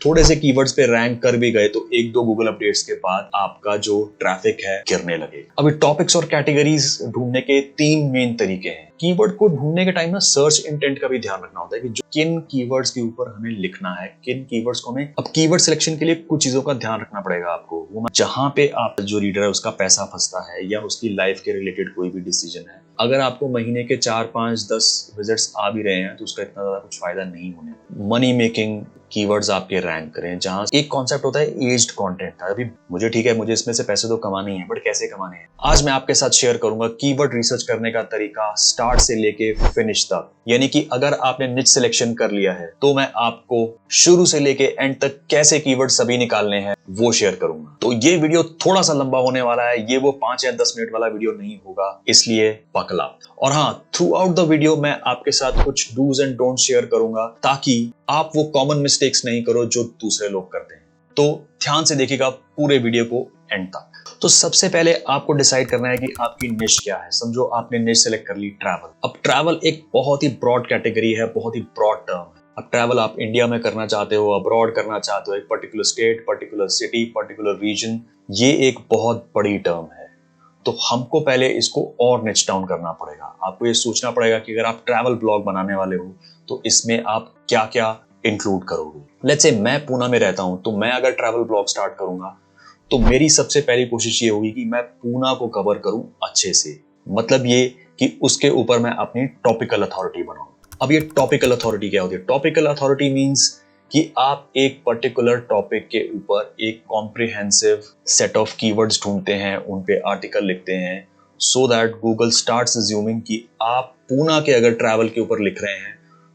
थोड़े से कीवर्ड्स पे रैंक कर भी गए तो एक दो गूगल अपडेट्स के बाद आपका जो ट्रैफिक है गिरने लगेगा। अभी टॉपिक्स और कैटेगरीज ढूंढने के 3 मेन तरीके हैं। कीवर्ड को ढूंढने के टाइम ना सर्च इंटेंट का भी ध्यान रखना होता है कि किन कीवर्ड्स के ऊपर हमें लिखना है, किन कीवर्ड्स को हमें। अब कीवर्ड सिलेक्शन के लिए कुछ चीजों का ध्यान रखना पड़ेगा आपको। वो जहां पे आप जो रीडर है उसका पैसा फंसता है या उसकी लाइफ के रिलेटेड कोई भी डिसीजन है, अगर आपको महीने के 4, 5, 10 विजिट्स आ भी रहे हैं तो उसका इतना ज्यादा कुछ फायदा नहीं होने वाला। मनी मेकिंग कीवर्ड्स आपके रैंक करें। जहां एक कॉन्सेप्ट होता है एज्ड कंटेंट। अभी मुझे ठीक है, मुझे इसमें से पैसे तो कमाने ही है, बट कैसे कमाने हैं आज मैं आपके साथ शेयर करूंगा कीवर्ड रिसर्च करने का तरीका स्टार्ट से लेके फिनिश तक। यानी कि अगर आपने निच सिलेक्शन कर लिया है तो मैं आपको शुरू से लेके एंड तक कैसे कीवर्ड सभी निकालने हैं वो शेयर करूंगा। तो ये वीडियो थोड़ा सा लंबा होने वाला है, ये वो 5 या 10 मिनट वाला वीडियो नहीं होगा, इसलिए पकला। और हाँ, थ्रू आउट द वीडियो मैं आपके साथ कुछ डूज एंड डोंट शेयर करूंगा ताकि आप वो कॉमन मिस्टेक्स नहीं करो जो दूसरे लोग करते हैं। तो ध्यान से देखिएगा पूरे वीडियो को एंड तक। तो सबसे पहले आपको डिसाइड करना है कि आपकी निश क्या है। समझो आपने निश सेलेक्ट कर ली ट्रैवल। अब ट्रैवल एक बहुत ही ब्रॉड कैटेगरी है, बहुत ही ब्रॉड टर्म है। अब ट्रैवल आप इंडिया में करना चाहते हो, अब्रॉड करना चाहते हो, एक particular state, particular city, particular region, ये एक बहुत बड़ी टर्म है। तो हमको पहले इसको और निच डाउन करना पड़ेगा। आपको ये सोचना पड़ेगा कि अगर आप ट्रैवल ब्लॉग बनाने वाले हो तो इसमें आप क्या क्या इंक्लूड करोगे। लेट्स से मैं पूना में रहता हूं, तो मैं अगर ट्रैवल ब्लॉग स्टार्ट करूंगा तो मेरी सबसे पहली कोशिश ये होगी कि मैं पूना को कवर करूं अच्छे से। मतलब ये कि उसके ऊपर मैं अपनी टॉपिकल अथॉरिटी बनाऊं। अब ये टॉपिकल अथॉरिटी क्या होती है? टॉपिकल अथॉरिटी मींस कि आप एक पर्टिकुलर टॉपिक के ऊपर एक कॉम्प्रिहेंसिव सेट ऑफ कीवर्ड्स ढूंढते हैं, उन पे आर्टिकल लिखते हैं, so that Google starts assuming कि आप पूना के अगर ट्रैवल के ऊपर लिख रहे हैं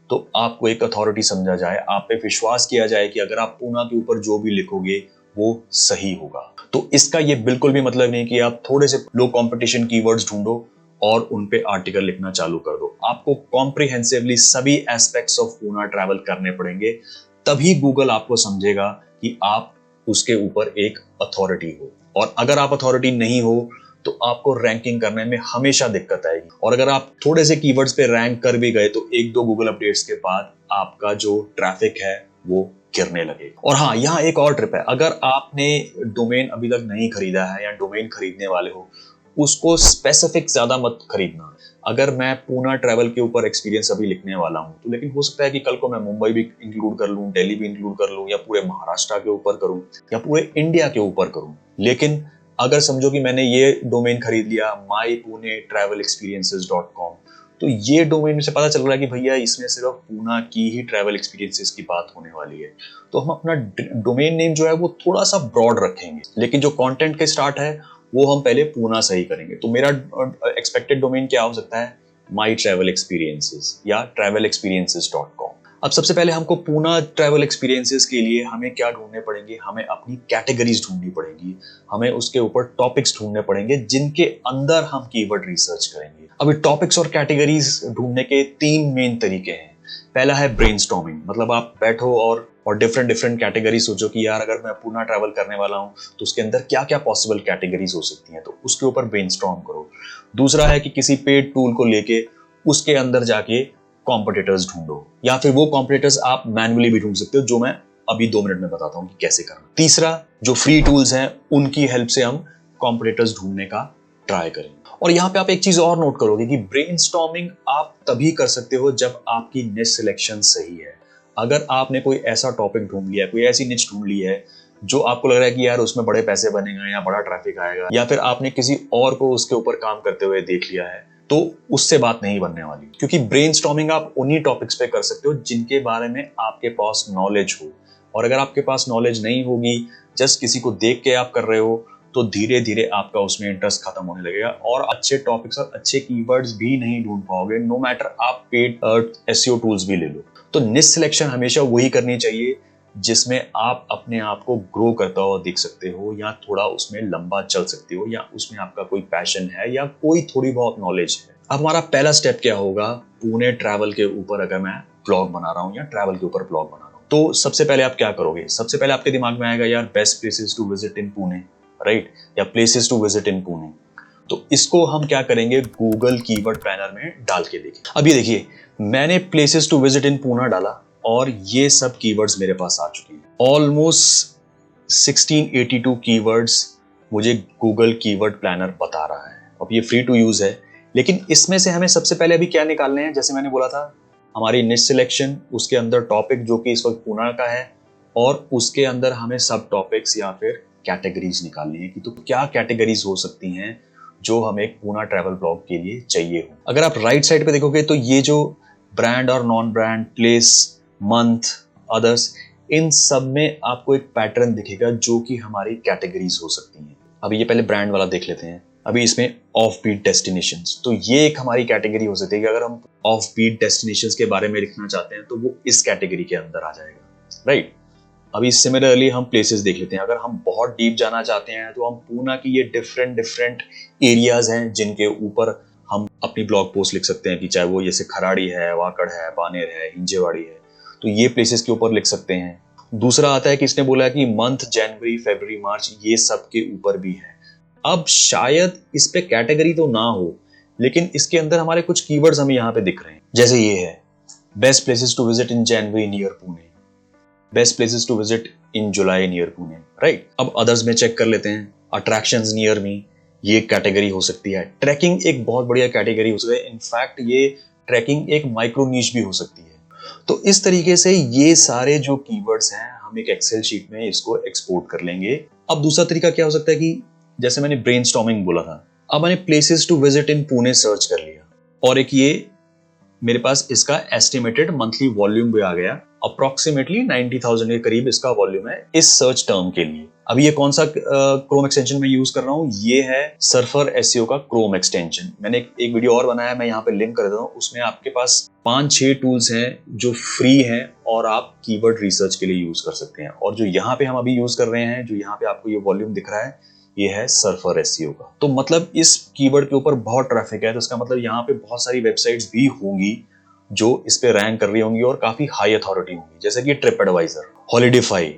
तो आपको एक अथॉरिटी समझा जाए, आप पे विश्वास किया जाए कि अगर आप पूना के ऊपर जो भी लिखोगे वो सही होगा। तो इसका ये बिल्कुल भी मतलब नहीं कि आप थोड़े से लो कंपटीशन कीवर्ड्स ढूंढो और उन पे आर्टिकल लिखना चालू कर दो। आपको कॉम्प्रिहेंसिवली सभी एस्पेक्ट्स ऑफ पूना ट्रैवल करने पड़ेंगे, तभी गूगल आपको समझेगा कि आप उसके ऊपर एक अथॉरिटी हो। और अगर आप अथॉरिटी नहीं हो तो आपको रैंकिंग करने में हमेशा दिक्कत आएगी। और अगर आप थोड़े से कीवर्ड्स पे रैंक कर भी गए तो एक दो गूगल अपडेट्स के बाद आपका जो ट्रैफिक है वो गिरने लगेगा। और हाँ, यहाँ एक और ट्रिप है। अगर आपने डोमेन अभी तक नहीं खरीदा है या डोमेन खरीदने वाले हो, उसको स्पेसिफिक ज्यादा मत खरीदना। अगर मैं पूना ट्रैवल के ऊपर एक्सपीरियंस अभी लिखने वाला हूं तो लेकिन हो सकता है कि कल को मैं मुंबई भी इंक्लूड कर लूं, दिल्ली भी इंक्लूड कर लूं, या पूरे महाराष्ट्र के ऊपर करूं, या पूरे इंडिया के ऊपर करूं। लेकिन अगर समझो कि मैंने ये डोमेन खरीद लिया mypunetravelexperiences.com, तो ये डोमेन से पता चल रहा है कि भैया इसमें सिर्फ पूना की ही ट्रैवल एक्सपीरियंसेस की बात होने वाली है, तो हम अपना डोमेन नेम जो है वो थोड़ा सा ब्रॉड रखेंगे, लेकिन जो कंटेंट के स्टार्ट है वो हम पहले पूना से ही करेंगे। तो मेरा एक्सपेक्टेड डोमेन क्या हो सकता है? mytravelexperiences या travelexperiences.com। अब सबसे पहले हमको पूना ट्रैवल एक्सपीरियंसेस के लिए हमें क्या ढूंढने पड़ेंगे? हमें अपनी कैटेगरीज ढूंढनी पड़ेगी, हमें उसके ऊपर टॉपिक्स ढूंढने पड़ेंगे जिनके अंदर हम कीवर्ड रिसर्च करेंगे। अभी टॉपिक्स और कैटेगरीज ढूंढने के 3 मेन तरीके हैं। पहला है ब्रेनस्टॉर्मिंग। मतलब आप बैठो और डिफरेंट कैटेगरी सोचो कि यार अगर मैं पूना ट्रैवल करने वाला हूं तो उसके अंदर क्या क्या पॉसिबल कैटेगरीज हो सकती हैं, तो उसके ऊपर ब्रेनस्टॉर्म करो। दूसरा है कि किसी पेड टूल को लेके उसके अंदर जाके कॉम्पिटिटर्स ढूंढो, या फिर वो कॉम्पिटिटर्स आप मैन्युअली भी ढूंढ सकते हो, जो मैं अभी 2 मिनट में बताता हूं कि कैसे करना। तीसरा, जो फ्री टूल्स हैं उनकी हेल्प से हम कॉम्पिटिटर्स ढूंढने का ट्राई करें। और यहाँ पे आप एक चीज और नोट करोगे कि ब्रेनस्टॉर्मिंग आप तभी कर सकते हो जब आपकी निच सिलेक्शन सही है। अगर आपने कोई ऐसा टॉपिक ढूंढ लिया है, कोई ऐसी निच ढूंढ ली है जो आपको लग रहा है कि यार उसमें बड़े पैसे बनेंगे या बड़ा ट्रैफिक आएगा, या फिर आपने किसी और को उसके ऊपर काम करते हुए देख लिया है, तो उससे बात नहीं बनने वाली। क्योंकि ब्रेनस्टॉर्मिंग आप उन्हीं टॉपिक्स पे कर सकते हो जिनके बारे में आपके पास नॉलेज हो। और अगर आपके पास नॉलेज नहीं होगी, जस्ट किसी को देख के आप कर रहे हो, तो धीरे धीरे आपका उसमें इंटरेस्ट खत्म होने लगेगा और अच्छे टॉपिक्स और अच्छे कीवर्ड्स भी नहीं ढूंढ पाओगे, नो मैटर आप पेड एसईओ टूल्स भी ले लो। तो निच सिलेक्शन हमेशा वही करनी चाहिए जिसमें आप अपने आप को ग्रो करता हुआ देख सकते हो, या थोड़ा उसमें लंबा चल सकते हो, या उसमें आपका कोई पैशन है या कोई थोड़ी बहुत नॉलेज है। अब हमारा पहला स्टेप क्या होगा? पुणे ट्रैवल के ऊपर अगर मैं ब्लॉग बना रहा हूँ या ट्रैवल के ऊपर ब्लॉग बना रहा हूँ, तो सबसे पहले आप क्या करोगे? सबसे पहले आपके दिमाग में आएगा यार best places to visit in Pune, right, या places to visit in Pune. तो इसको हम क्या करेंगे? गूगल कीवर्ड प्लानर में डाल के देखें। अब ये देखिए, मैंने places to visit in Pune डाला, और ये सब कीवर्ड्स मेरे पास आ चुके हैं। ऑलमोस्ट 1682 कीवर्ड्स मुझे गूगल कीवर्ड प्लानर बता रहा है। अब ये फ्री टू यूज है, लेकिन इसमें से हमें सबसे पहले अभी क्या निकालने हैं, जैसे मैंने बोला था हमारी निश सिलेक्शन, उसके अंदर टॉपिक जो कि इस वक्त पूना का है, और उसके अंदर हमें सब टॉपिक्स या फिर कैटेगरीज निकालनी है कि तो क्या कैटेगरीज हो सकती हैं जो हमें पूना ट्रैवल ब्लॉग के लिए चाहिए हो। अगर आप राइट साइड पे देखोगे तो ये जो ब्रांड और non brand, place, month, others, इन सब में आपको एक पैटर्न दिखेगा जो कि हमारी कैटेगरीज हो सकती हैं। अभी ये पहले ब्रांड वाला देख लेते हैं। अभी इसमें ऑफ बीट डेस्टिनेशंस, तो ये एक हमारी कैटेगरी हो सकती है कि अगर हम ऑफ बीट डेस्टिनेशंस के बारे में लिखना चाहते हैं तो वो इस कैटेगरी के अंदर आ जाएगा, राइट। अभी सिमिलरली हम प्लेसेस देख लेते हैं। अगर हम बहुत डीप जाना चाहते हैं तो हम पूना की ये डिफरेंट एरियाज हैं जिनके ऊपर हम अपनी ब्लॉग पोस्ट लिख सकते हैं कि चाहे वो जैसे खराड़ी है, वाकड़ है, बानेर है, हिंजेवाड़ी है, तो ये प्लेसेस के ऊपर लिख सकते हैं। दूसरा आता है कि इसने बोला है कि मंथ जनवरी, फरवरी, मार्च, ये सब के ऊपर भी है। अब शायद इस पे कैटेगरी तो ना हो, लेकिन इसके अंदर हमारे कुछ कीवर्ड्स हमें यहाँ पे दिख रहे हैं। जैसे ये है best places to visit in January near Pune, best places to visit in July near Pune, right. अब अदर्स में चेक कर लेते हैं। अट्रैक्शंस नियर मी, ये कैटेगरी हो सकती है। ट्रैकिंग एक बहुत बढ़िया कैटेगरी हो सकती है। इनफैक्ट ये ट्रैकिंग एक माइक्रो नीश भी हो सकती है। तो इस तरीके से ये सारे जो कीवर्ड्स हैं हम एक एक्सेल शीट में इसको एक्सपोर्ट कर लेंगे। अब दूसरा तरीका क्या हो सकता है कि जैसे मैंने ब्रेनस्टॉर्मिंग बोला था, अब मैंने places to visit in Pune search कर लिया और एक ये मेरे पास इसका एस्टिमेटेड मंथली वॉल्यूम भी आ गया। अप्रोक्सीमेटली 90,000 के करीब इसका वॉल्यूम है इस सर्च टर्म के लिए। अभी ये कौन सा क्रोम एक्सटेंशन में यूज कर रहा हूँ, ये है सर्फर एसईओ का क्रोम एक्सटेंशन। मैंने एक वीडियो और बनाया, मैं यहाँ पे लिंक कर देता हूँ। उसमें आपके पास 5-6 टूल्स हैं जो फ्री हैं और आप कीवर्ड रिसर्च के लिए यूज कर सकते हैं। और जो यहाँ पे हम अभी यूज कर रहे हैं, जो यहाँ पे आपको ये वॉल्यूम दिख रहा है, ये है सर्फर एसईओ का। तो मतलब इस कीवर्ड के ऊपर बहुत ट्रैफिक है, तो इसका मतलब यहाँ पे बहुत सारी वेबसाइट्स भी होंगी जो इस पे रैंक कर रही होंगी और काफी हाई अथॉरिटी होंगी, जैसे कि ट्रिप एडवाइजर, हॉलीडेफाई,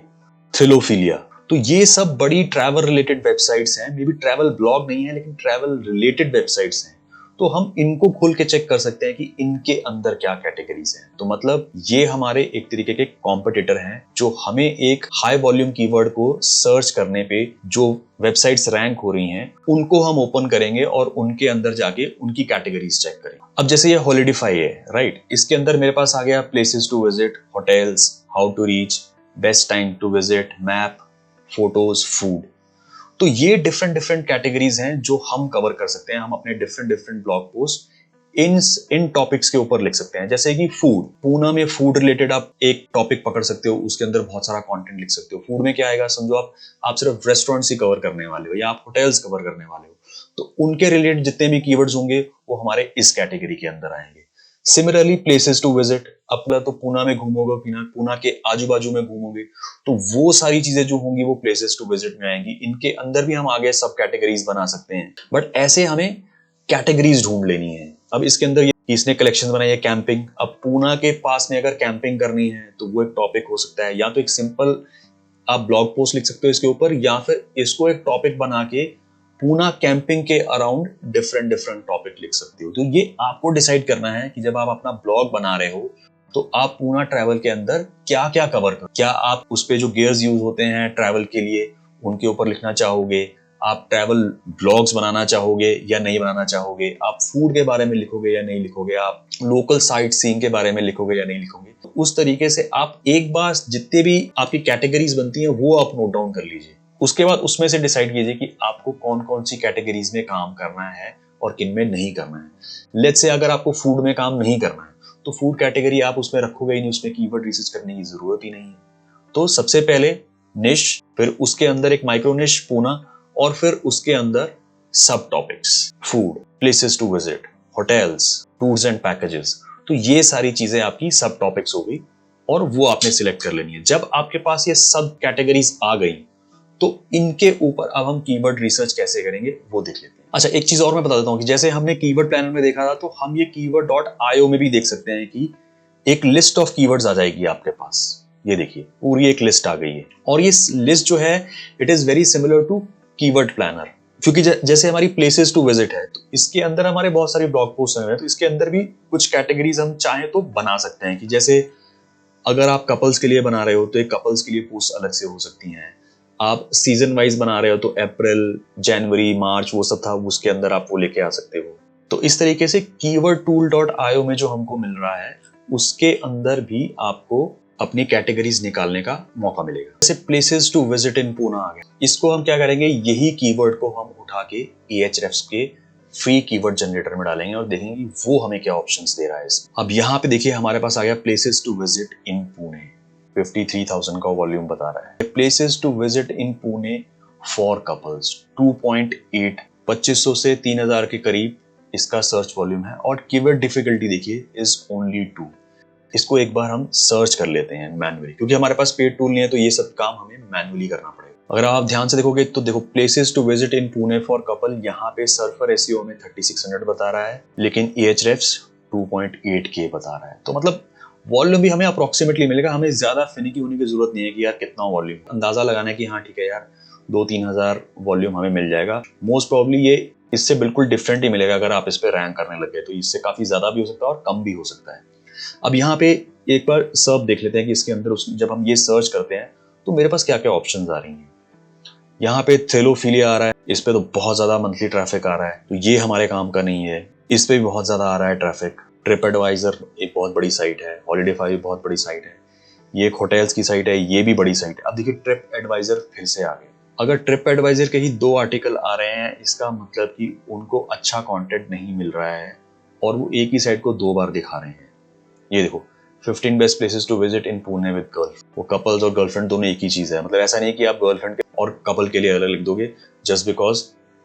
थ्रिलोफिलिया। तो ये सब बड़ी ट्रैवल रिलेटेड वेबसाइट्स हैं। मे बी ट्रैवल ब्लॉग नहीं है, लेकिन ट्रैवल रिलेटेड वेबसाइट्स हैं। तो हम इनको खोल के चेक कर सकते हैं कि इनके अंदर क्या कैटेगरीज हैं। तो मतलब ये हमारे एक तरीके के कॉम्पिटिटर हैं जो हमें एक हाई वॉल्यूम कीवर्ड को सर्च करने पे जो वेबसाइट्स रैंक हो रही हैं उनको हम ओपन करेंगे और उनके अंदर जाके उनकी कैटेगरीज चेक करेंगे। अब जैसे ये हॉलीडेफाई है, राइट, इसके अंदर मेरे पास आ गया places to visit, hotels, how to reach, best time to visit, map, photos, food. तो ये डिफरेंट कैटेगरीज हैं जो हम कवर कर सकते हैं। हम अपने डिफरेंट ब्लॉग पोस्ट इन टॉपिक्स के ऊपर लिख सकते हैं। जैसे कि फूड, पूना में फूड रिलेटेड आप एक टॉपिक पकड़ सकते हो, उसके अंदर बहुत सारा कंटेंट लिख सकते हो। फूड में क्या आएगा, समझो आप सिर्फ रेस्टोरेंट्स ही कवर करने वाले हो या आप होटल्स कवर करने वाले हो, तो उनके रिलेटेड जितने भी कीवर्ड्स होंगे वो हमारे इस कैटेगरी के अंदर आएंगे। सिमिलरली प्लेसेस टू विजिट, अपना तो पूना में घूमोगे, पूना के आजू बाजू में घूमोगे, तो वो सारी चीजें जो होंगी वो प्लेसेस टू विजिट में आएंगी। इनके अंदर भी हम आगे सब कैटेगरीज बना सकते हैं, बट ऐसे हमें कैटेगरीज ढूंढ लेनी है। अब इसके अंदर इसने कलेक्शन बनाई है कैंपिंग। अब पूना के पास में अगर कैंपिंग करनी है तो वो एक टॉपिक हो सकता है, या तो एक सिंपल आप ब्लॉग पोस्ट लिख सकते हो इसके ऊपर, या फिर इसको एक टॉपिक बना के पूना कैंपिंग के अराउंड डिफरेंट टॉपिक लिख सकते हो। तो ये आपको डिसाइड करना है कि जब आप अपना ब्लॉग बना रहे हो तो आप पूना ट्रैवल के अंदर क्या क्या कवर करो। क्या आप उस पे जो गियर्स यूज होते हैं ट्रैवल के लिए उनके ऊपर लिखना चाहोगे, आप ट्रैवल ब्लॉग्स बनाना चाहोगे या नहीं बनाना चाहोगे, आप फूड के बारे में लिखोगे या नहीं लिखोगे, आप लोकल साइट सीइंग के बारे में लिखोगे या नहीं लिखोगे। तो उस तरीके से आप एक बार जितने भी आपकी कैटेगरीज बनती हैं वो आप नोट डाउन कर लीजिए। उसके बाद उसमें से डिसाइड कीजिए कि आपको कौन कौन सी कैटेगरीज में काम करना है और किन में नहीं करना है। लेट्स से अगर आपको फूड में काम नहीं करना है तो फूड कैटेगरी आप उसमें रखोगे ही नहीं, उसमें कीवर्ड रिसर्च करने की जरूरत ही नहीं है। तो सबसे पहले निश, फिर उसके अंदर एक माइक्रो निश पूना, और फिर उसके अंदर सब topics, food, places to visit, hotels, tours and packages. तो ये सारी चीजें आपकी सब टॉपिक्स हो गई और वो आपने सिलेक्ट कर लेनी है। जब आपके पास ये सब कैटेगरीज आ गई तो इनके ऊपर अब हम कीवर्ड रिसर्च कैसे करेंगे वो देख लेते हैं। अच्छा, एक चीज और मैं बता देता हूँ कि जैसे हमने कीवर्ड प्लानर में देखा था, तो हम ये keyword.io में भी देख सकते हैं कि एक लिस्ट ऑफ कीवर्ड्स आ जाएगी आपके पास। ये देखिए पूरी एक लिस्ट आ गई है, और ये लिस्ट जो है it is very similar to keyword planner, क्योंकि जैसे हमारी प्लेसेस टू विजिट है तो इसके अंदर हमारे बहुत सारे ब्लॉग पोस्ट हैं, तो इसके अंदर भी कुछ कैटेगरीज हम चाहें तो बना सकते हैं कि जैसे अगर आप कपल्स के लिए बना रहे हो तो एक कपल्स के लिए पोस्ट अलग से हो सकती हैं। आप सीजन वाइज बना रहे हो तो अप्रैल, जनवरी, मार्च वो सब था, उसके अंदर आप वो लेके आ सकते हो। तो इस तरीके से keywordtool.io में जो हमको मिल रहा है उसके अंदर भी आपको अपनी कैटेगरीज निकालने का मौका मिलेगा। जैसे places to visit in Poona आ गया, इसको हम क्या करेंगे, यही कीवर्ड को हम उठा के Ahrefs के फ्री कीवर्ड जनरेटर में डालेंगे और देखेंगे वो हमें क्या ऑप्शंस दे रहा है इसमें। अब यहाँ पे देखिए हमारे पास आ गया places to visit in Pune, 53,000 का वॉल्यूम बता रहा है। Places to visit in Pune for couples 2.8, 2500 से 3000 के करीब इसका सर्च वॉल्यूम है। और कीवर्ड डिफिकल्टी देखिए इज ओनली 2। इसको एक बार हम सर्च कर लेते हैं मैनुअली, क्योंकि हमारे पास पेड टूल नहीं है तो ये सब काम हमें मैनुअली करना पड़ेगा। अगर आप ध्यान से देखोगे तो देखो places to visit in Pune for couple, यहाँ पे सर्फर एसईओ में 3600 बता रहा है, लेकिन Ahrefs 2.8K बता रहा है। तो मतलब वॉल्यूम भी हमें अप्रोक्सीमेटली मिलेगा, हमें ज्यादा फिनिकी होने की जरूरत नहीं है कि यार कितना वॉल्यूम, अंदाजा लगाना है कि हाँ ठीक है यार 2-3 हजार वॉल्यूम हमें मिल जाएगा। मोस्ट प्रॉब्ली ये इससे बिल्कुल डिफरेंट ही मिलेगा अगर आप इस पे रैंक करने लगे, तो इससे काफी ज्यादा भी हो सकता है और कम भी हो सकता है। अब यहाँ पे एक बार सर्च देख लेते हैं कि इसके अंदर जब हम ये सर्च करते हैं तो मेरे पास क्या क्या ऑप्शंस आ रही हैं। यहाँ पे थ्रिलोफिलिया आ रहा है, इस पे तो बहुत ज्यादा मंथली ट्रैफिक आ रहा है, तो ये हमारे काम का नहीं है। इस पे भी बहुत ज्यादा आ रहा है ट्रैफिक। ट्रिप एडवाइजर एक बहुत बड़ी साइट है, हॉलीडेफाई बहुत बड़ी साइट है, ये एक होटल्स की साइट है, ये भी बड़ी साइट है। अब देखिए ट्रिप एडवाइजर फिर से आ गए। अगर ट्रिप एडवाइजर के ही 2 आर्टिकल आ रहे हैं, इसका मतलब कि उनको अच्छा कंटेंट नहीं मिल रहा है और वो एक ही साइट को 2 बार दिखा रहे हैं। ये देखो 15 best places to visit in Pune with girl, वो कपल्स और गर्लफ्रेंड दोनों एक ही चीज है। मतलब ऐसा नहीं कि आप गर्लफ्रेंड और कपल के लिए अलग लिख दोगे जस्ट बिकॉज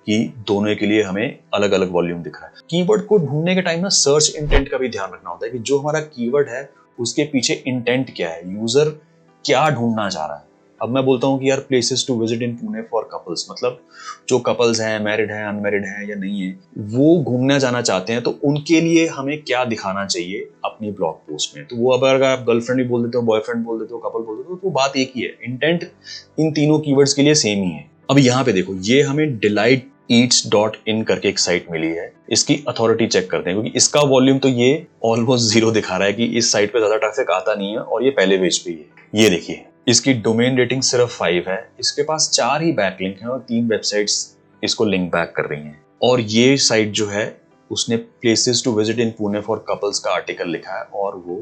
कि दोनों के लिए हमें अलग अलग वॉल्यूम दिख रहा है। कीवर्ड को ढूंढने के टाइम ना सर्च इंटेंट का भी ध्यान रखना होता है कि जो हमारा कीवर्ड है उसके पीछे इंटेंट क्या है, यूजर क्या ढूंढना चाह रहा है। अब मैं बोलता हूँ कि यार places to visit in Pune for couples, मतलब जो कपल्स हैं, मैरिड हैं, अनमैरिड हैं या नहीं है, वो घूमना जाना चाहते हैं, तो उनके लिए हमें क्या दिखाना चाहिए अपनी ब्लॉग पोस्ट में। तो वो अगर आप गर्लफ्रेंड भी बोल देते हो, बॉयफ्रेंड बोल देते हो, कपल बोल देते हो, तो बात एक ही है, इंटेंट इन तीनों कीवर्ड्स के लिए सेम ही है। अब यहाँ पे देखो ये हमें delighteats.in करके एक साइट मिली है, इसकी अथॉरिटी चेक करते हैं, क्योंकि इसका वॉल्यूम तो ये ऑलमोस्ट 0 दिखा रहा है कि इस साइट पे ज्यादा ट्रैफिक आता नहीं है और ये पहले पेज पे ही है। ये देखिए इसकी डोमेन रेटिंग सिर्फ 5 है, इसके पास 4 ही बैकलिंक हैं और 3 वेबसाइट्स इसको लिंक बैक कर रही हैं। और ये साइट जो है उसने places to visit in Pune for couples का आर्टिकल लिखा है और वो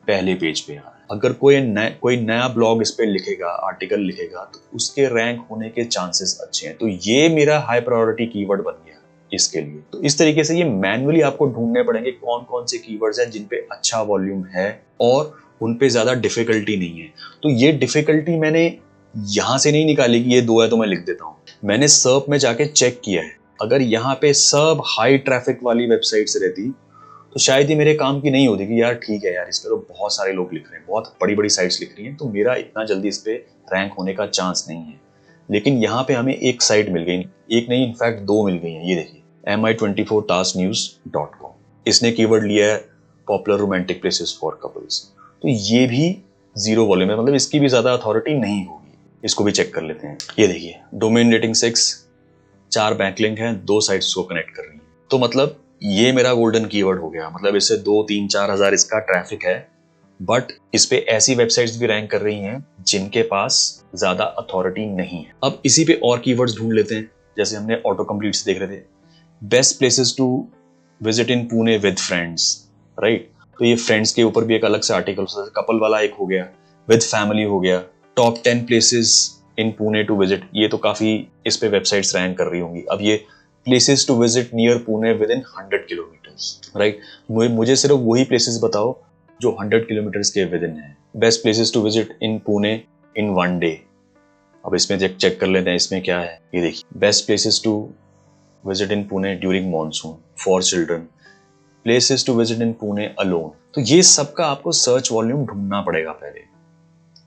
पहले पेज पे आ रहा है। अगर कोई नया ब्लॉग इस पे लिखेगा, आर्टिकल लिखेगा, तो उसके रैंक होने के चांसेस अच्छे हैं। तो ये मेरा हाई प्रायोरिटी कीवर्ड बन गया इसके लिए। तो इस तरीके से ये मैन्युअली आपको ढूंढने पड़ेंगे कौन कौन से कीवर्ड्स हैं जिन पे अच्छा वॉल्यूम है और उन पे ज्यादा डिफिकल्टी नहीं है। तो ये डिफिकल्टी मैंने यहां से नहीं निकाली कि ये 2 है तो मैं लिख देता हूं, मैंने सर्प में जाके चेक किया है। अगर यहाँ पे सब हाई ट्रैफिक वाली वेबसाइट्स रहती तो शायद ये मेरे काम की नहीं होती कि यार ठीक है यार इस पे तो बहुत सारे लोग लिख रहे हैं, बहुत बड़ी बड़ी साइट्स लिख रही हैं, तो मेरा इतना जल्दी इस पे रैंक होने का चांस नहीं है। लेकिन यहाँ पे हमें एक साइट मिल गई, एक नहीं इनफैक्ट 2 मिल गई हैं। ये देखिए mi24tasknews.com, इसने कीवर्ड लिया है popular romantic places for couples, तो ये भी 0 वॉल्यूम है, मतलब इसकी भी ज्यादा अथॉरिटी नहीं होगी। इसको भी चेक कर लेते हैं। ये देखिए डोमेन रेटिंग 6, 4 बैकलिंक हैं, 2 साइट्स को कनेक्ट कर रही है। तो मतलब ये मेरा गोल्डन कीवर्ड हो गया, मतलब इससे 2-3-4 हजार इसका ट्रैफिक है, बट इस पे ऐसी वेबसाइट्स भी रैंक कर रही हैं जिनके पास ज्यादा अथॉरिटी नहीं है। अब इसी पे और कीवर्ड्स ढूंढ लेते हैं, जैसे हमने ऑटो कंप्लीट से देख रहे थे, best places to visit in Pune with friends, right. तो ये फ्रेंड्स के ऊपर भी एक अलग से आर्टिकल, कपल वाला एक हो गया, विद फैमिली हो गया, top 10 places in Pune to visit, ये तो काफी इस पे वेबसाइट्स रैंक कर रही होंगी। अब ये places to visit near Pune within 100 kilometres, right. मुझे सिर्फ वही प्लेसेस बताओ जो 100 किलोमीटर्स के विद इन है। Best places to visit in Pune in 1 day, अब इसमें चेक कर लेते हैं इसमें क्या है। ये देखिए best places to visit in Pune during monsoon for children, places to visit in Pune alone. तो ये सबका आपको सर्च वॉल्यूम ढूंढना पड़ेगा पहले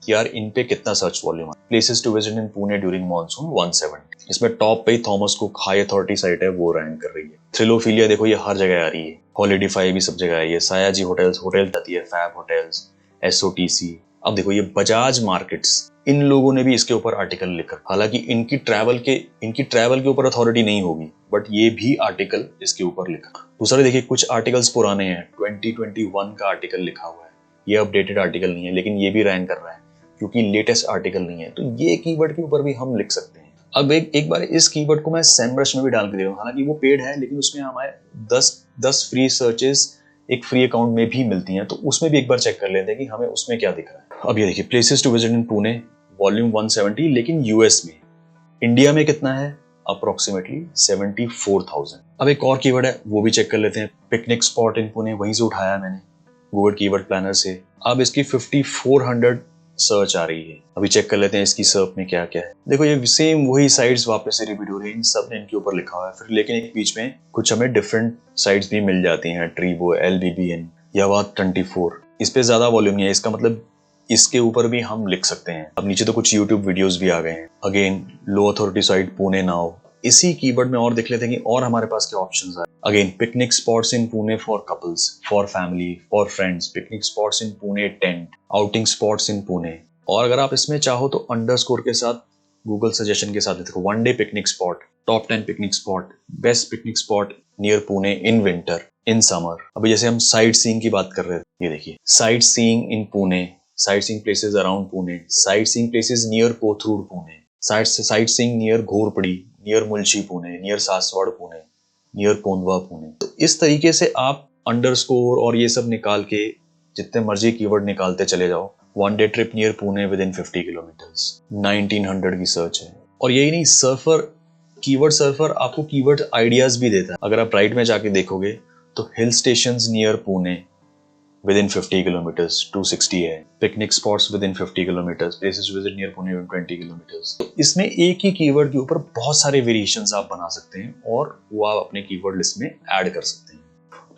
कि यार इन पे कितना सर्च वॉल्यूम है। Places to visit in Pune during monsoon 170, इसमें टॉप पे Thomas Cook high authority site है, वो रैंक कर रही है। थ्रिलोफिलिया देखो ये हर जगह आ रही है, हॉलीडेफाई भी सब जगह है, ये सायाजी होटल आती है, फैब होटल्स, SOTC। अब देखो ये बजाज मार्केट्स, इन लोगों ने भी इसके ऊपर आर्टिकल लिखा, हालांकि इनकी ट्रैवल के ऊपर अथॉरिटी नहीं होगी, बट ये भी आर्टिकल इसके ऊपर लिखा। दूसरा देखिए कुछ आर्टिकल्स पुराने हैं, 2021 का आर्टिकल लिखा हुआ है, ये अपडेटेड आर्टिकल नहीं है लेकिन ये भी रैंक कर रहा है क्योंकि लेटेस्ट आर्टिकल नहीं है, तो ये कीवर्ड के ऊपर भी हम लिख सकते हैं। अब एक बार इस कीवर्ड को मैं सेमरश में भी डाल के दे रहा हूँ, हालांकि वो पेड है लेकिन उसमें हमारे 10 फ्री सर्चेस एक फ्री अकाउंट में भी मिलती हैं, तो उसमें भी एक बार चेक कर लेते हैं कि हमें उसमें क्या दिख रहा है। अब ये देखिए, places to visit in Pune volume 170, लेकिन यूएस में। इंडिया में कितना है? अप्रोक्सीमेटली 74,000। अब एक और कीवर्ड है, वो भी चेक कर लेते हैं। पिकनिक स्पॉट इन पुणे, वहीं से उठाया मैंने गूगल कीवर्ड प्लानर से। अब इसकी 5400 सर्च आ रही है। अभी चेक कर लेते हैं इसकी सर्च में क्या क्या है। देखो ये सेम वही साइट्स वापस से रिपीट हो रही है, इन सब ने इनके ऊपर लिखा हुआ है फिर, लेकिन एक बीच में कुछ हमें डिफरेंट साइट्स भी मिल जाती हैं। ट्रीबो, LBBN, यावात 24। इस पे ज्यादा वॉल्यूम नहीं है, इसका मतलब इसके ऊपर भी हम लिख सकते हैं। अब नीचे तो कुछ यूट्यूब वीडियोस भी आ गए हैं। अगेन लो अथॉरिटी साइट पुणे नाउ। इसी कीवर्ड में और देख लेते हैं कि और हमारे पास क्या ऑप्शंस है। Again picnic spots in Pune for couples, for family, for friends, picnic spots in Pune tent, outing spots इन पुणे। और अगर आप इसमें चाहो तो अंडरस्कोर के साथ गूगल सजेशन के साथ देखो, 1 day picnic spot, top 10 picnic spot, best picnic spot near Pune in winter, in summer. अभी जैसे हम साइट सीइंग की बात कर रहे थे, ये देखिए sightseeing in Pune, sightseeing places around Pune, sightseeing places near Kothrud Pune, sightseeing near Ghorpadi, near Mulshi Pune, near Saswad Pune, near Kondhwa Pune. तो इस तरीके से आप अंडरस्कोर और ये सब निकाल के जितने मर्जी कीवर्ड निकालते चले जाओ। 1 day trip near Pune with in 50 kilometres, 1900 की सर्च है। और यही नहीं, सर्फर, कीवर्ड सर्फर आपको कीवर्ड आइडियाज भी देता है। अगर आप राइट में जाके देखोगे तो hill stations near Pune with in 50 kilometres 260 है, picnic spots with in 50 kilometres, places visit near Pune with 20 kilometres. तो इसमें एक ही कीवर्ड के ऊपर बहुत सारे वेरिएशंस आप बना सकते हैं और वो आप अपने कीवर्ड लिस्ट में ऐड कर सकते हैं।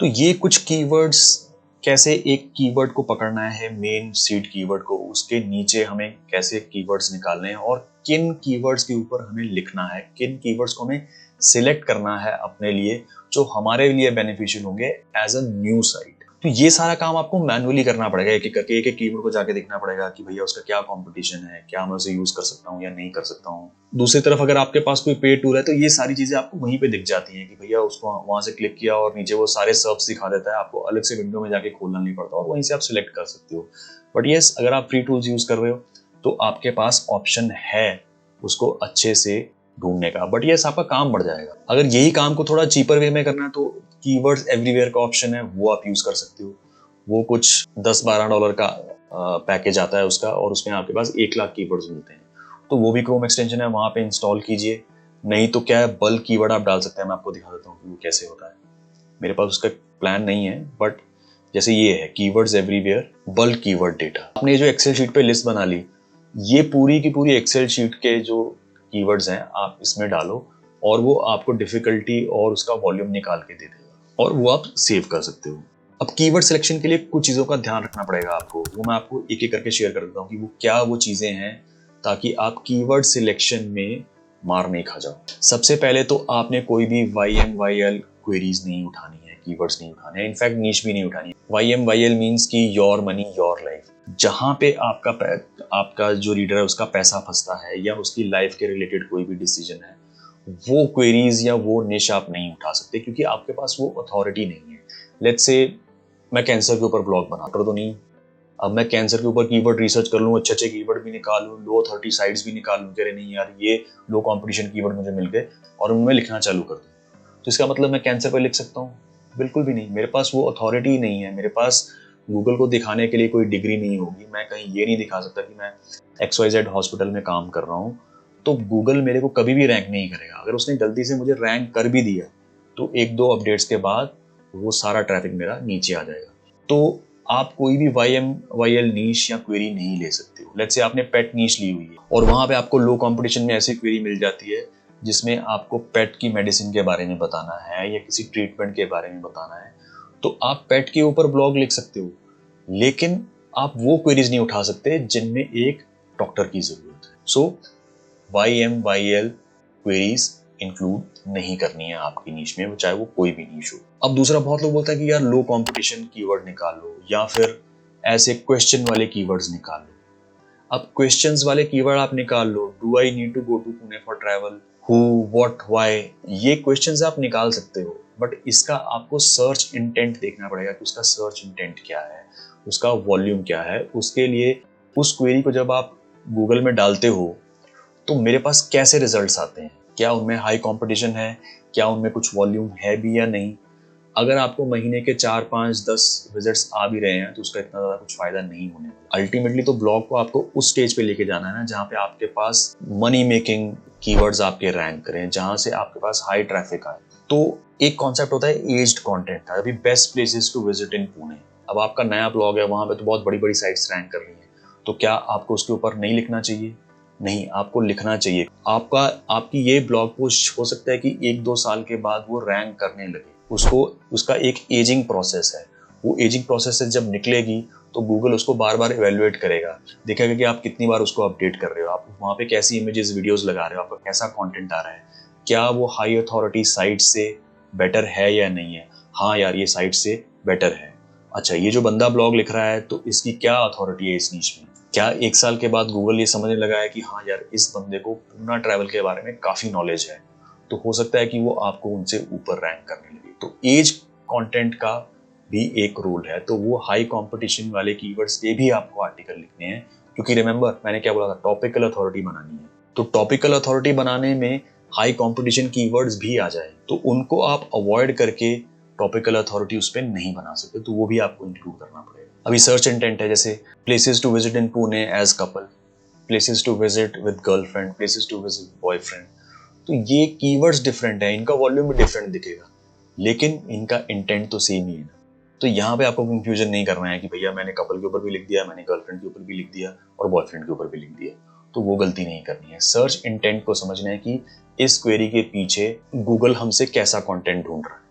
तो ये कुछ कीवर्ड्स, कैसे एक कीवर्ड को पकड़ना है, मेन सीड कीवर्ड को, उसके नीचे हमें कैसे कीवर्ड्स निकालने हैं और किन कीवर्ड्स के ऊपर हमें लिखना है, किन कीवर्ड्स को हमें सिलेक्ट करना है अपने लिए जो हमारे लिए बेनिफिशियल होंगे एज अ न्यू साइट। तो ये सारा काम आपको मैन्युअली करना पड़ेगा, एक एक करके, एक एक कीवर्ड को जाके देखना पड़ेगा कि भैया उसका क्या कंपटीशन है, क्या मैं उसे यूज कर सकता हूँ या नहीं कर सकता हूँ। दूसरी तरफ अगर आपके पास कोई पेड टूल है तो ये सारी चीजें आपको वहीं पे दिख जाती हैं कि भैया उसको वहां से क्लिक किया और नीचे वो सारे सर्च दिखा देता है, आपको अलग से विंडो में जाके खोलना नहीं पड़ता और वहीं से आप सिलेक्ट कर सकते हो। बट यस, अगर आप फ्री टूल्स यूज कर रहे हो तो आपके पास ऑप्शन है उसको अच्छे से ढूंढने का। बट यस, आपका काम बढ़ जाएगा। अगर यही काम को थोड़ा चीपर वे में करना है तो कीवर्ड्स एवरीवेयर का ऑप्शन है, वो आप यूज कर सकते हो। वो कुछ $10-12 का पैकेज आता है उसका, और उसमें आपके पास 1 लाख कीवर्ड्स मिलते हैं। तो वो भी क्रोम एक्सटेंशन है, वहां पे इंस्टॉल कीजिए। नहीं तो क्या है, बल्क कीवर्ड आप डाल सकते हैं। मैं आपको दिखा देता हूँ कि वो कैसे होता है। मेरे पास उसका प्लान नहीं है, बट जैसे ये है keywords everywhere bulk keyword data. आपने जो एक्सेल शीट पे लिस्ट बना ली, ये पूरी की पूरी एक्सेल शीट के जो कीवर्ड्स हैं आप इसमें डालो और वो आपको डिफिकल्टी और उसका वॉल्यूम निकाल के दे देगा और वो आप सेव कर सकते हो। अब कीवर्ड सिलेक्शन के लिए कुछ चीज़ों का ध्यान रखना पड़ेगा आपको, वो मैं आपको एक एक करके शेयर कर देता हूँ कि वो क्या वो चीज़ें हैं ताकि आप कीवर्ड सिलेक्शन में मार नहीं खा जाओ। सबसे पहले तो आपने कोई भी YMYL क्वेरीज नहीं उठानी है, कीवर्ड्स नहीं उठाने हैं, इनफैक्ट नीश भी नहीं उठानी है। YMYL मीन्स की योर मनी योर लाइफ। जहाँ पे आपका जो रीडर है उसका पैसा फंसता है या उसकी लाइफ के रिलेटेड कोई भी डिसीजन है, वो क्वेरीज या वो निश आप नहीं उठा सकते क्योंकि आपके पास वो अथॉरिटी नहीं है। लेट्स से मैं कैंसर के ऊपर ब्लॉग बनाता तो नहीं, अब मैं कैंसर के ऊपर कीवर्ड रिसर्च कर लूँ, अच्छे कीवर्ड भी निकाल लूँ, लो अथॉरिटी साइट्स भी निकाल लूँ, कह रहे नहीं यार ये लो कंपटीशन कीवर्ड मुझे मिल गए और उनमें लिखना चालू कर दूँ, तो इसका मतलब मैं कैंसर पर लिख सकता हूँ? बिल्कुल भी नहीं। मेरे पास वो अथॉरिटी नहीं है, मेरे पास गूगल को दिखाने के लिए कोई डिग्री नहीं होगी। मैं कहीं ये नहीं दिखा सकता कि मैं XYZ हॉस्पिटल में काम कर रहा हूँ, तो गूगल मेरे को कभी भी रैंक नहीं करेगा। अगर उसने गलती से मुझे रैंक कर भी दिया तो 1-2 अपडेट्स के बाद वो सारा ट्रैफिक मेरा नीचे आ जाएगा। तो आप कोई भी YMYL नीश या क्वेरी नहीं ले सकते हो। लेट्स से आपने पेट नीश ली हुई है और वहां पे आपको लो कंपटीशन में ऐसी क्वेरी मिल जाती है जिसमें आपको पेट की मेडिसिन के बारे में बताना है या किसी ट्रीटमेंट के बारे में बताना है, तो आप पेट के ऊपर ब्लॉग लिख सकते हो, लेकिन आप वो क्वेरीज नहीं उठा सकते जिनमें एक डॉक्टर की जरूरत है। सो YMYL क्वेरीज इंक्लूड नहीं करनी है आपकी नीश में, चाहे वो कोई भी नीश हो। अब दूसरा, बहुत लोग बोलते हैं कि यार लो कंपटीशन कीवर्ड निकालो या फिर ऐसे क्वेश्चन वाले कीवर्ड्स निकाल लो। अब क्वेश्चंस वाले कीवर्ड आप निकाल लो, do I need to go to Pune for travel, who, what, why, ये क्वेश्चंस आप निकाल सकते हो, बट इसका आपको सर्च इंटेंट देखना पड़ेगा कि उसका सर्च इंटेंट क्या है। उसका वॉल्यूम क्या है, उसके लिए उस क्वेरी को जब आप गूगल में डालते हो तो मेरे पास कैसे रिजल्ट्स आते हैं, क्या उनमें हाई कंपटीशन है, क्या उनमें कुछ वॉल्यूम है भी या नहीं। अगर आपको महीने के 4, 5, 10 विजिट्स आ भी रहे हैं तो उसका इतना ज़्यादा कुछ फायदा नहीं होने वाला। अल्टीमेटली तो ब्लॉग को आपको उस स्टेज पे लेके जाना है ना जहाँ पे आपके पास मनी मेकिंग कीवर्ड्स आपके रैंक करें, जहाँ से आपके पास हाई ट्रैफिक आए। तो एक कॉन्सेप्ट होता है एज्ड कंटेंट का। अभी best places to visit in Pune, अब आपका नया ब्लॉग है, वहाँ पे तो बहुत बड़ी बड़ी साइट्स रैंक कर रही हैं, तो क्या आपको उसके ऊपर नहीं लिखना चाहिए? नहीं, आपको लिखना चाहिए। आपकी ये ब्लॉग पोस्ट हो सकता है कि 1-2 साल के बाद वो रैंक करने लगे। उसका एक एजिंग प्रोसेस है। वो एजिंग प्रोसेस से जब निकलेगी तो गूगल उसको बार बार इवेल्युएट करेगा, देखेगा कि आप कितनी बार उसको अपडेट कर रहे हो, आप वहाँ पे कैसी इमेजेस वीडियोस लगा रहे हो, आपका कैसा कंटेंट आ रहा है, क्या वो हाई अथॉरिटी साइट से बेटर है या नहीं है। हाँ यार, ये साइट से बेटर है। अच्छा, ये जो बंदा ब्लॉग लिख रहा है तो इसकी क्या अथॉरिटी है इस नीच में। क्या 1 साल के बाद गूगल ये समझने लगा है कि हाँ यार, इस बंदे को पूना ट्रैवल के बारे में काफ़ी नॉलेज है, तो हो सकता है कि वो आपको उनसे ऊपर रैंक करने लगे। तो एज कंटेंट का भी एक रूल है, तो वो हाई कंपटीशन वाले कीवर्ड्स पे भी आपको आर्टिकल लिखने हैं, क्योंकि रिमेंबर मैंने क्या बोला था, टॉपिकल अथॉरिटी बनानी है। तो टॉपिकल अथॉरिटी बनाने में हाई कंपटीशन कीवर्ड्स भी आ जाए तो उनको आप अवॉइड करके टॉपिकल अथॉरिटी उस पर नहीं बना सकते, तो वो भी आपको इंक्लूड करना पड़ेगा। अभी सर्च इंटेंट है, जैसे places to visit in Pune as couple, places to visit with girlfriend, places to visit boyfriend. तो ये कीवर्ड्स डिफरेंट है, इनका वॉल्यूम भी डिफरेंट दिखेगा, लेकिन इनका इंटेंट तो सेम ही है ना। तो यहाँ पे आपको कंफ्यूजन नहीं करना है कि भैया मैंने कपल के ऊपर भी लिख दिया, मैंने गर्लफ्रेंड के ऊपर भी लिख दिया और बॉयफ्रेंड के ऊपर भी लिख दिया, तो वो गलती नहीं करनी है। सर्च इंटेंट को समझना है कि इस क्वेरी के पीछे गूगल हमसे कैसा कंटेंट ढूंढ रहा है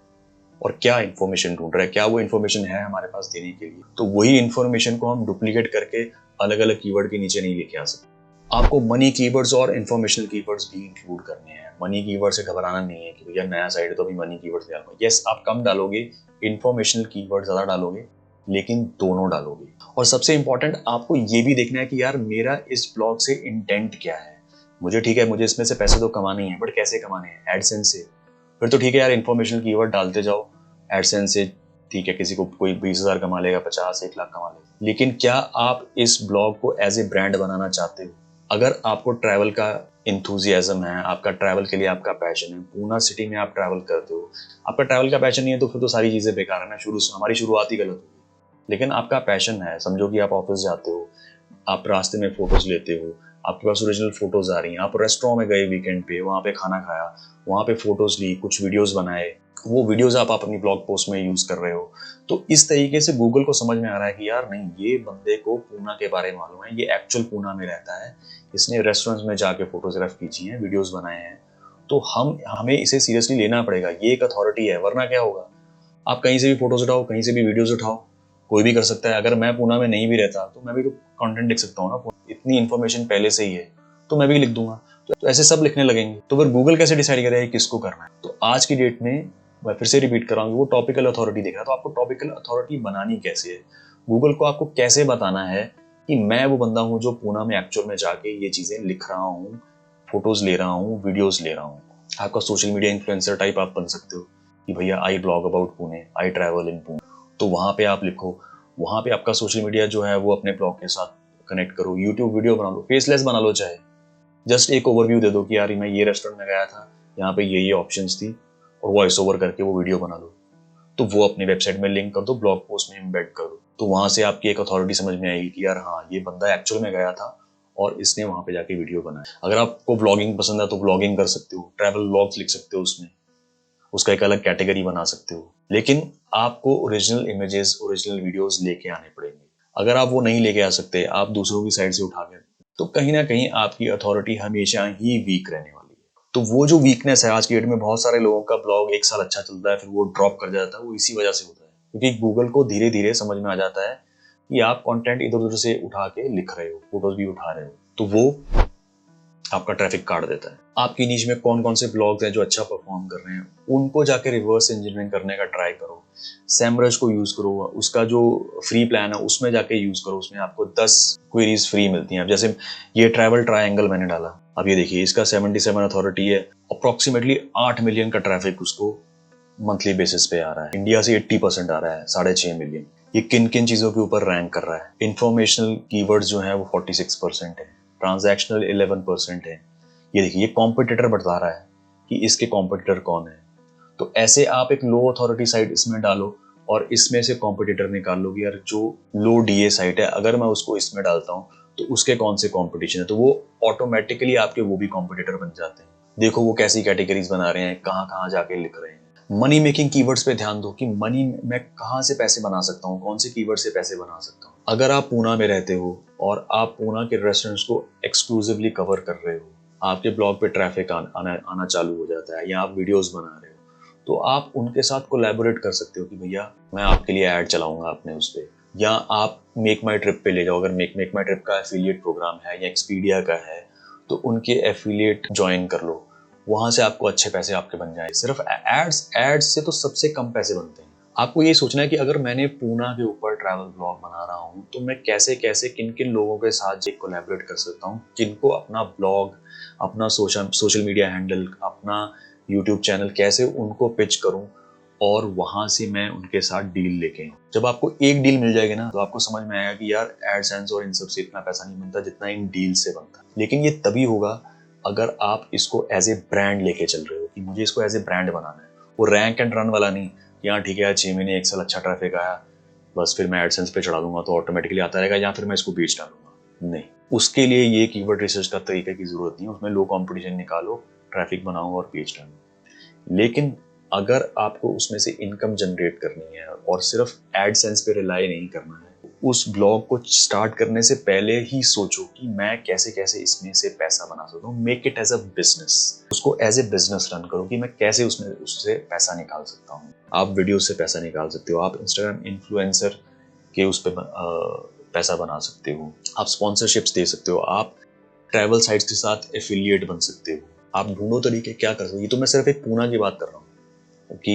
और क्या इन्फॉर्मेशन ढूंढ रहा है, क्या वो इन्फॉर्मेशन है हमारे पास देने के लिए। तो वही इन्फॉर्मेशन को हम डुप्लीकेट करके अलग अलग कीवर्ड के नीचे नहीं लेके आ सकते। आपको मनी कीवर्ड्स और इन्फॉर्मेशनल कीवर्ड्स भी इंक्लूड करने हैं। मनी कीवर्ड से घबराना नहीं है कि भैया नया साइट है तो अभी मनी कीवर्ड्स डालूंगा। यस, आप कम डालोगे, इन्फॉर्मेशनल कीवर्ड ज्यादा डालोगे, लेकिन दोनों डालोगे। और सबसे इंपॉर्टेंट आपको ये भी देखना है कि यार मेरा इस ब्लॉग से इंटेंट क्या है। मुझे ठीक है, मुझे इसमें से पैसे तो कमाने ही है, बट कैसे कमाने हैं? एडसेंस से। फिर तो ठीक है यार, इन्फॉर्मेशनल कीवर्ड डालते जाओ एडसेंस से, ठीक है, किसी को कोई 20,000 कमा लेगा, 50-1 लाख कमा लेगा। लेकिन क्या आप इस ब्लॉग को एज ए ब्रांड बनाना चाहते हो? अगर आपको ट्रैवल का इंथुजियाज्म है, आपका ट्रैवल के लिए आपका पैशन है, पूना सिटी में आप ट्रैवल करते हो, आपका ट्रैवल का पैशन नहीं है तो फिर तो सारी चीजें बेकार है ना। हमारी शुरुआत ही गलत होगी। लेकिन आपका पैशन है, समझो कि आप ऑफिस जाते हो, आप रास्ते में फोटोज लेते हो, आपके पास ओरिजिनल फोटोज आ रही हैं, आप रेस्टोरेंट में गए वीकेंड पे, वहाँ पे खाना खाया, वहाँ पे फोटोज ली, कुछ वीडियोज बनाए, वो वीडियोज आप अपनी ब्लॉग पोस्ट में यूज कर रहे हो। तो इस तरीके से गूगल को समझ में आ रहा है कि यार नहीं, ये बंदे को पूना के बारे में मालूम है, ये एक्चुअल पूना में रहता है, इसने रेस्टोरेंट्स में जाके फोटोग्राफ खींची हैं, वीडियोस बनाए हैं, तो हमें इसे सीरियसली लेना पड़ेगा। ये एक अथॉरिटी है, वरना क्या होगा, आप कहीं से भी फोटोज उठाओ, कहीं से भी वीडियोज उठाओ, कोई भी कर सकता है। अगर मैं पूना में नहीं भी रहता तो मैं भी तो कंटेंट लिख सकता हूँ ना, इतनी इन्फॉर्मेशन पहले से ही है तो मैं भी लिख दूंगा। तो ऐसे सब लिखने लगेंगे, तो फिर गूगल कैसे डिसाइड करेगा किसको करना है? तो आज की डेट में मैं फिर से रिपीट कर रहा हूँ, वो टॉपिकल अथॉरिटी देख रहा है, तो आपको टॉपिकल अथॉरिटी बनानी कैसे है? गूगल को आपको कैसे बताना है कि मैं वो बंदा हूँ जो पूना में एक्चुअल में जाके ये चीजें लिख रहा हूँ, फोटोज ले रहा हूँ, वीडियोज ले रहा हूँ। आपका सोशल मीडिया इन्फ्लुएंसर टाइप आप बन सकते हो कि भैया I blog about Pune, I travel in Pune, तो वहां पे आप लिखो, वहां पे आपका सोशल मीडिया जो है वो अपने ब्लॉग के साथ कनेक्ट करो, यूट्यूब वीडियो बना लो, फेसलेस बना लो, चाहे जस्ट एक ओवरव्यू दे दो कि यार मैं ये रेस्टोरेंट में गया था, यहाँ पे ये ऑप्शंस थी, और वॉइस ओवर करके वो वीडियो बना लो। तो वो अपनी वेबसाइट में लिंक कर दो, ब्लॉग पोस्ट में एम्बेड कर दो, तो वहां से आपकी एक अथॉरिटी समझ में आएगी कि यार हाँ, ये बंदा एक्चुअल में गया था और इसने वहां पे जाके वीडियो बनाया। अगर आपको व्लॉगिंग पसंद है तो व्लॉगिंग कर सकते हो, ट्रैवल व्लॉग्स लिख सकते हो, उसमें उसका एक अलग कैटेगरी बना सकते हो। लेकिन आपको ओरिजिनल इमेजेस, ओरिजिनल वीडियोस लेके आने पड़ेंगे। अगर आप वो नहीं लेके आ सकते, आप दूसरों की साइड से उठा के, तो कहीं ना कहीं आपकी अथॉरिटी हमेशा ही वीक रहने वाली है। तो वो जो वीकनेस है, आज की डेट में बहुत सारे लोगों का ब्लॉग 1 साल अच्छा चलता है, फिर वो ड्रॉप कर जाता है, वो इसी वजह से होता है क्योंकि गूगल को धीरे धीरे समझ में आ जाता है कि आप कंटेंट इधर उधर से उठा के लिख रहे हो, फोटोज भी उठा रहे हो, तो वो आपका ट्रैफिक काट देता है। आपकी नीच में कौन कौन से ब्लॉग्स हैं जो अच्छा परफॉर्म कर रहे हैं, उनको जाके रिवर्स इंजीनियरिंग करने का ट्राई करो। सैमरज को यूज करो, उसका जो फ्री प्लान है उसमें जाके यूज करो, उसमें आपको 10 क्वेरीज फ्री मिलती हैं। जैसे ये ट्रैवल ट्रायंगल मैंने डाला, अब ये देखिए इसका 77 अथॉरिटी है, अप्रोक्सीमेटली 8 मिलियन का ट्रैफिक उसको मंथली बेसिस पे आ रहा है। इंडिया से 80% आ रहा है, 6.5 मिलियन। ये किन किन चीजों के ऊपर रैंक कर रहा है? इंफॉर्मेशनल कीवर्ड्स जो है वो 46% है, ट्रांजैक्शनल 11% है। ये देखिए, ये कॉम्पिटिटर बता रहा है कि इसके कॉम्पिटिटर कौन है। तो ऐसे आप एक लो अथॉरिटी साइट इसमें डालो और इसमें से कॉम्पिटिटर निकाल लो कि यार जो लो डीए साइट है, अगर मैं उसको इसमें डालता हूँ तो उसके कौन से कॉम्पिटिशन है, तो वो ऑटोमेटिकली आपके वो भी कॉम्पिटिटर बन जाते हैं। देखो वो कैसी कैटेगरीज बना रहे हैं, कहाँ कहाँ जाके लिख रहे हैं। मनी मेकिंग कीवर्ड्स पे ध्यान दो कि मनी मैं कहाँ से पैसे बना सकता हूँ, कौन से कीवर्ड से पैसे बना सकता हूँ। अगर आप पूना में रहते हो और आप पूना के रेस्टोरेंट्स को एक्सक्लूसिवली कवर कर रहे हो, आपके ब्लॉग पे ट्रैफिक आना चालू हो जाता है, या आप वीडियोस बना रहे हो, तो आप उनके साथ कोलैबोरेट कर सकते हो कि भैया मैं आपके लिए ऐड चलाऊंगा अपने उस पर, या आप मेक माई ट्रिप पे ले जाओ। अगर मेक माई ट्रिप का एफिलिएट प्रोग्राम है या एक्सपीडिया का है तो उनके एफिलिएट ज्वाइन कर लो, वहां से आपको अच्छे पैसे आपके बन जाए। सिर्फ एड्स से तो सबसे कम पैसे बनते हैं। आपको ये सोचना है कि अगर मैंने पूना के ऊपर ट्रैवल ब्लॉग बना रहा हूँ तो मैं कैसे कैसे किन किन लोगों के साथ कोलैबोरेट कर सकता हूँ, किनको अपना ब्लॉग, अपना सोशल मीडिया हैंडल, अपना यूट्यूब चैनल कैसे उनको पिच करूं और वहां से मैं उनके साथ डील लेके। जब आपको एक डील मिल जाएगी ना तो आपको समझ में आएगा कि यार एडसेंस और इन सब से इतना पैसा नहीं बनता जितना इन डील से बनता। लेकिन ये तभी होगा अगर आप इसको एज ए ब्रांड लेके चल रहे हो कि मुझे इसको एज ए ब्रांड बनाना है। वो रैंक एंड रन वाला नहीं, यहाँ ठीक है 6 महीने 1 साल अच्छा ट्रैफिक आया, बस फिर मैं एडसेंस पे चढ़ा दूंगा तो ऑटोमेटिकली आता रहेगा, या फिर मैं इसको बेच डालूंगा। नहीं, उसके लिए ये कीवर्ड रिसर्च का तरीके की जरूरत नहीं है। उसमें लो कॉम्पिटिशन निकालो, ट्रैफिक बनाओ और बेच डालो। लेकिन अगर आपको उसमें से इनकम जनरेट करनी है और सिर्फ एडसेंस पे रिलाई नहीं करना है, उस ब्लॉग को स्टार्ट करने से पहले ही सोचो कि मैं कैसे कैसे इसमें से पैसा बना सकता हूँ। Make it as a business, उसको एज ए बिजनेस रन करो कि मैं कैसे उससे पैसा निकाल सकता हूँ। आप वीडियो से पैसा निकाल सकते हो, आप इंस्टाग्राम इन्फ्लुएंसर के उस पर पैसा बना सकते हो, आप स्पॉन्सरशिप्स दे सकते हो, आप ट्रैवल साइट्स के साथ एफिलिएट बन सकते हो। आप ढूंढो तरीके क्या कर सकते हो। ये तो मैं सिर्फ एक पूना की बात कर रहा हूँ कि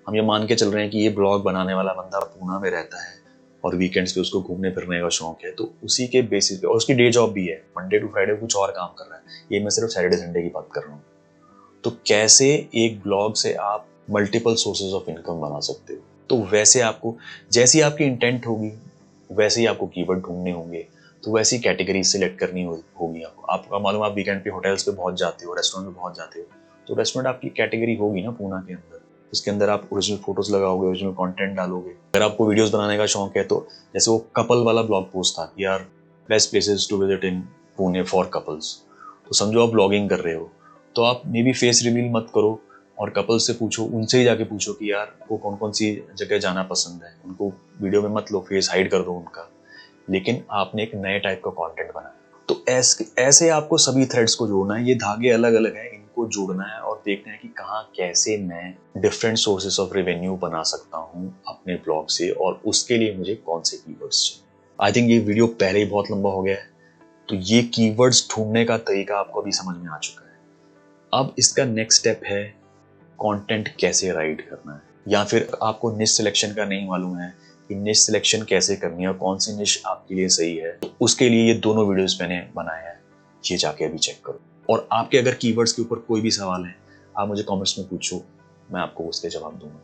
हम ये मान के चल रहे हैं कि ये ब्लॉग बनाने वाला बंदा पूना में रहता है और वीकेंड्स पे उसको घूमने फिरने का शौक है, तो उसी के बेसिस पे, और उसकी डे जॉब भी है, मंडे टू फ्राइडे कुछ और काम कर रहा है, ये मैं सिर्फ सैटरडे संडे की बात कर रहा हूँ। तो कैसे एक ब्लॉग से आप मल्टीपल सोर्सेज ऑफ इनकम बना सकते हो। तो वैसे आपको, जैसी आपकी इंटेंट होगी वैसे ही आपको कीवर्ड ढूंढने होंगे, तो वैसी कैटेगरी सिलेक्ट करनी होगी आपको। आपका मालूम, आप वीकेंड पे होटल्स पे बहुत जाते हो, रेस्टोरेंट पे बहुत जाते हो, तो रेस्टोरेंट आपकी कैटेगरी होगी ना पूना के अंदर। उसके अंदर आप ओरिजिनल फोटोज लगाओगे, ओरिजिनल कंटेंट डालोगे। अगर आपको वीडियोस बनाने का शौक है तो जैसे वो कपल वाला ब्लॉग पोस्ट था कि यार best places to visit in Pune for couples, तो समझो आप ब्लॉगिंग कर रहे हो, तो आप मे बी फेस रिवील मत करो और कपल्स से पूछो, उनसे ही जाके पूछो कि यार वो कौन कौन सी जगह जाना पसंद है। उनको वीडियो में मत लो, फेस हाइड कर दो उनका, लेकिन आपने एक नए टाइप का कंटेंट बनाया। तो ऐसे आपको सभी थ्रेड्स को जोड़ना है। ये धागे अलग अलग हैं, इनको जोड़ना है और देखना है कि कहाँ कैसे मैं डिफरेंट सोर्सेस ऑफ रेवेन्यू बना सकता हूँ अपने ब्लॉग से, और उसके लिए मुझे कौन से कीवर्ड्स चाहिए। आई थिंक ये वीडियो पहले ही बहुत लंबा हो गया है, तो ये कीवर्ड्स ढूंढने का तरीका आपको अभी समझ में आ चुका है। अब इसका नेक्स्ट स्टेप है कंटेंट कैसे राइट करना है, या फिर आपको निश सिलेक्शन का नहीं मालूम है कि निश सिलेक्शन कैसे करनी है और कौन सी निश आपके लिए सही है, तो उसके लिए ये दोनों वीडियोस मैंने बनाए हैं, ये जाके अभी चेक करो। और आपके अगर कीवर्ड्स के ऊपर कोई भी सवाल है, आप मुझे कमेंट्स में पूछो, मैं आपको उसके जवाब दूंगा।